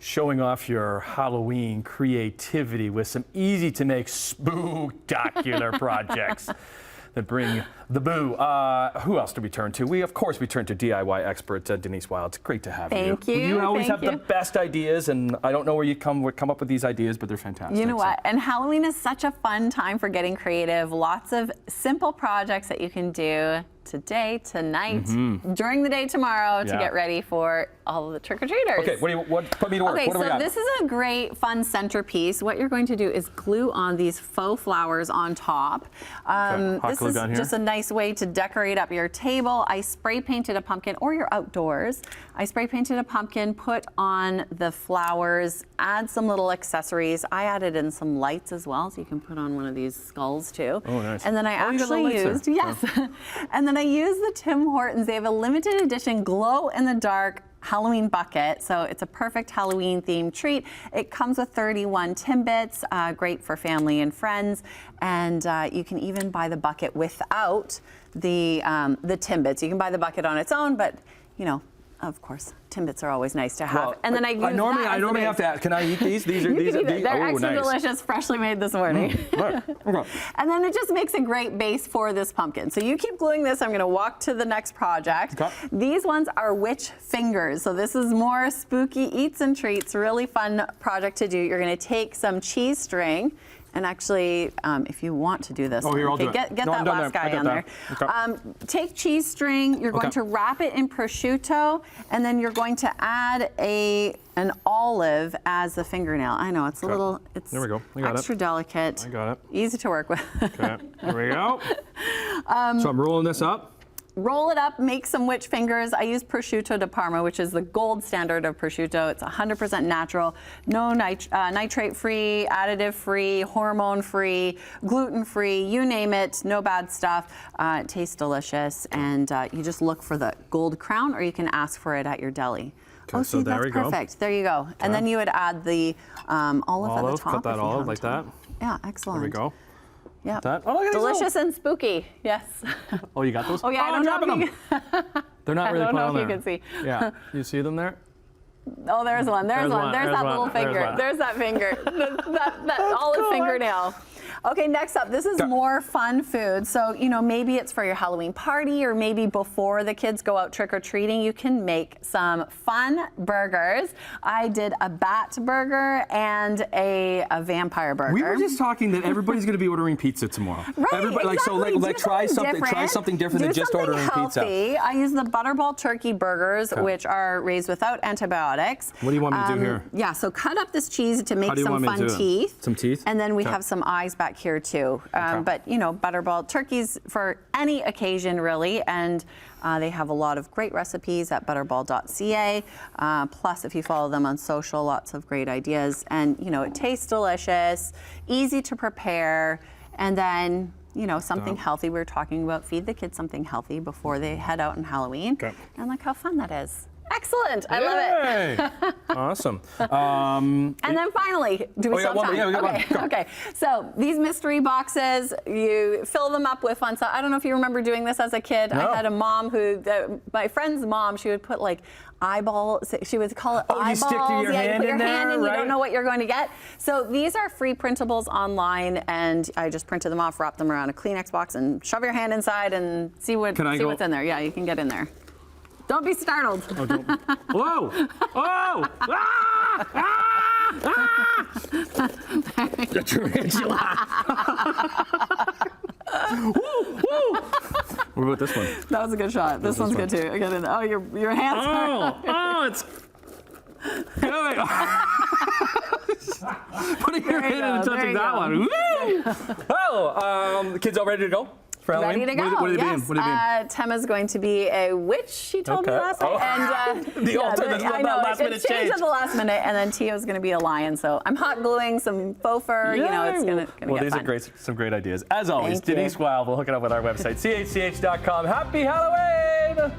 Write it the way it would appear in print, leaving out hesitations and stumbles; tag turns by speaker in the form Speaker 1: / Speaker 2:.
Speaker 1: showing off your Halloween creativity with some easy-to-make spooktacular projects that bring the boo. Who else do we turn to? Of course, we turn to DIY expert Denise Wild. It's great to have you.
Speaker 2: Thank you.
Speaker 1: You always have the best ideas, and I don't know where you come up with these ideas, but they're fantastic.
Speaker 2: You know what? And Halloween is such a fun time for getting creative. Lots of simple projects that you can do today, tonight, during the day tomorrow to get ready for all of the trick-or-treaters.
Speaker 1: Okay, put me to work.
Speaker 2: Okay,
Speaker 1: what do we got?
Speaker 2: so this is a great, fun centerpiece. What you're going to do is glue on these faux flowers on top. This is just a nice way to decorate up your table. I spray painted a pumpkin, or you're outdoors. I spray painted a pumpkin, put on the flowers, add some little accessories. I added in some lights as well, so you can put on one of these skulls too.
Speaker 1: Oh, nice.
Speaker 2: And then I actually used, and then I used the Tim Hortons. They have a limited edition glow-in-the-dark Halloween bucket, so it's a perfect Halloween themed treat. It comes with 31 Timbits, great for family and friends, and you can even buy the bucket without the Timbits. You can buy the bucket on its own, but you know, of course, Timbits are always nice to have.
Speaker 1: Well,
Speaker 2: and then I
Speaker 1: normally have to ask, can I eat these? These are
Speaker 2: They're extra delicious, freshly made this morning.
Speaker 1: Right. Okay.
Speaker 2: And then it just makes a great base for this pumpkin. So you keep gluing this. I'm going to walk to the next project. Okay. These ones are witch fingers. So this is more spooky eats and treats, really fun project to do. You're going to take some cheese string. And actually, if you want to do this, get that last guy on there. Okay. Take cheese string. You're going to wrap it in prosciutto, and then you're going to add an olive as the fingernail. I know it's a little, it's
Speaker 1: there we go.
Speaker 2: extra delicate.
Speaker 1: I got it.
Speaker 2: Easy to work with.
Speaker 1: Okay. There we go. So I'm rolling this up.
Speaker 2: Roll it up, make some witch fingers. I use prosciutto di Parma, which is the gold standard of prosciutto. It's 100% natural, no nitrate-free, additive-free, hormone-free, gluten-free, you name it, no bad stuff. It tastes delicious, and you just look for the gold crown, or you can ask for it at your deli.
Speaker 1: Okay,
Speaker 2: oh,
Speaker 1: so
Speaker 2: see,
Speaker 1: there
Speaker 2: that's
Speaker 1: we go.
Speaker 2: perfect. There you go. Okay. And then you would add the olive at the top.
Speaker 1: Cut that olive like that.
Speaker 2: Yeah, excellent.
Speaker 1: There we go.
Speaker 2: Yeah.
Speaker 1: Oh,
Speaker 2: delicious and spooky. Yes.
Speaker 1: Oh, you got those?
Speaker 2: Oh, yeah. I don't know if
Speaker 1: They're not really put on there.
Speaker 2: I don't know if you can see.
Speaker 1: Yeah. You see them there?
Speaker 2: Oh, there's one. There's one. There's that little finger. There's that finger. that olive fingernail. Okay, next up, this is more fun food. So, you know, maybe it's for your Halloween party, or maybe before the kids go out trick-or-treating, you can make some fun burgers. I did a bat burger and a vampire burger.
Speaker 1: We were just talking that everybody's going to be ordering pizza tomorrow.
Speaker 2: Right,
Speaker 1: Everybody,
Speaker 2: exactly.
Speaker 1: like try something different than just ordering
Speaker 2: healthy.
Speaker 1: pizza.
Speaker 2: I use the Butterball turkey burgers, which are raised without antibiotics.
Speaker 1: What do you want me to do here?
Speaker 2: Yeah, so cut up this cheese to make some fun teeth.
Speaker 1: Some teeth?
Speaker 2: And then we have some eyes back here too. But you know, Butterball turkeys for any occasion really, and they have a lot of great recipes at butterball.ca. Plus, if you follow them on social, lots of great ideas. And you know, it tastes delicious, easy to prepare, and then you know, something healthy. We were talking about feed the kids something healthy before they head out on Halloween. Okay. And look how fun that is. Excellent. I love it.
Speaker 1: Awesome.
Speaker 2: And then finally, do we still have time?
Speaker 1: Yeah, we got one.
Speaker 2: Okay. So these mystery boxes, you fill them up with fun stuff. I don't know if you remember doing this as a kid.
Speaker 1: No.
Speaker 2: I had a mom who, my friend's mom, she would put like eyeballs, she would call it eyeballs.
Speaker 1: You stick your hand in there,
Speaker 2: and
Speaker 1: right?
Speaker 2: You don't know what you're going to get. So these are free printables online, and I just printed them off, wrapped them around a Kleenex box, and shove your hand inside and see what's in there. Yeah, you can get in there. Don't be startled.
Speaker 1: Oh, don't. Whoa! Oh! Ah! Ah! Ah! The tarantula. Woo! Woo! What about this one?
Speaker 2: That was a good shot. This one's good too. Get in there. Oh, your hands.
Speaker 1: Oh, it's. Putting your hand in and touching that one. Woo! Oh, the kids all ready to go?
Speaker 2: Ready to go.
Speaker 1: What are they being?
Speaker 2: Temma's going to be a witch, she told me last night. And,
Speaker 1: the last minute change.
Speaker 2: At the last minute, and then Tio's going to be a lion. So I'm hot gluing some faux fur. You know, it's going to get
Speaker 1: these
Speaker 2: fun.
Speaker 1: are some great ideas. As always,
Speaker 2: Thank you.
Speaker 1: Denise Wild will hook it up with our website, chch.com. Happy Halloween!